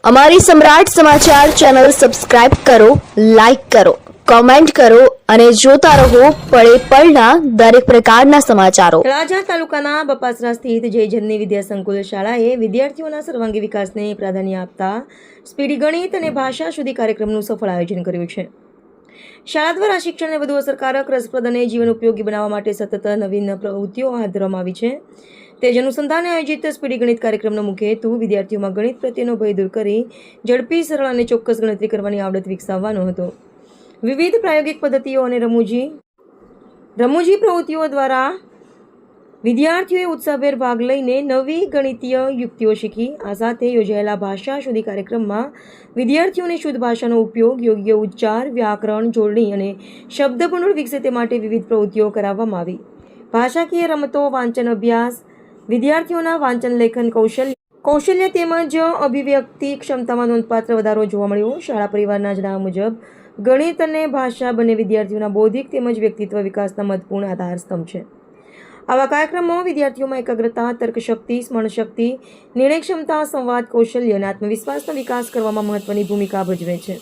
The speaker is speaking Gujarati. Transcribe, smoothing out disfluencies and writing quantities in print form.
અમારી સમ્રાટ સમાચાર ચેનલ સબસ્ક્રાઇબ કરો, લાઇક કરો, કોમેન્ટ કરો અને જોતા રહો પળે પળના દરેક પ્રકારના સમાચારો। તળાજા તાલુકાના બપાસરા સ્થિત જય જનની વિદ્યા સંકુલ શાળાએ વિદ્યાર્થીઓના સર્વાંગી વિકાસને પ્રાધાન્ય આપતા સ્પીડી ગણિત અને ભાષા સુધી કાર્યક્રમનું સફળ આયોજન કર્યું છે। શાળા દ્વારા શિક્ષણને વધુ અસરકારક, રસપ્રદ અને જીવન ઉપયોગી બનાવવા માટે સતત નવીન પ્રવૃત્તિઓ હાથ ધરવામાં આવી છે। તે જ અનુસંધાને આયોજિત સ્પીડી ગણિત કાર્યક્રમનો મુખ્ય હેતુ વિદ્યાર્થીઓમાં ગણિત પ્રત્યેનો ભય દૂર કરી ઝડપી, સરળ અને ચોક્કસ ગણતરી કરવાની આવડત વિકસાવવાનો હતો। વિવિધ પ્રાયોગિક પદ્ધતિઓ અને રમૂજી પ્રવૃત્તિઓ દ્વારા વિદ્યાર્થીઓએ ઉત્સાહભેર ભાગ લઈને નવી ગણિતીય યુક્તિઓ શીખી। આ સાથે યોજાયેલા ભાષા શોધી કાર્યક્રમમાં વિદ્યાર્થીઓને શુદ્ધ ભાષાનો ઉપયોગ, યોગ્ય ઉચ્ચાર, વ્યાકરણ, જોડણી અને શબ્દભંડોળ વિકસે તે માટે વિવિધ પ્રવૃત્તિઓ કરાવવામાં આવી। ભાષાકીય રમતો, વાંચન અભ્યાસ, વિદ્યાર્થીઓના વાંચન લેખન કૌશલ્ય તેમજ અભિવ્યક્તિ ક્ષમતામાં નોંધપાત્ર વધારો જોવા મળ્યો। શાળા પરિવારના જણાવ્યા મુજબ ગણિત અને ભાષા બંને વિદ્યાર્થીઓના બૌદ્ધિક તેમજ વ્યક્તિત્વ વિકાસના મહત્વપૂર્ણ આધારસ્તંભ છે। આવા કાર્યક્રમો વિદ્યાર્થીઓમાં એકાગ્રતા, તર્કશક્તિ, સ્મરણશક્તિ, નિર્ણય ક્ષમતા, સંવાદ કૌશલ્ય અને આત્મવિશ્વાસનો વિકાસ કરવામાં મહત્વની ભૂમિકા ભજવે છે।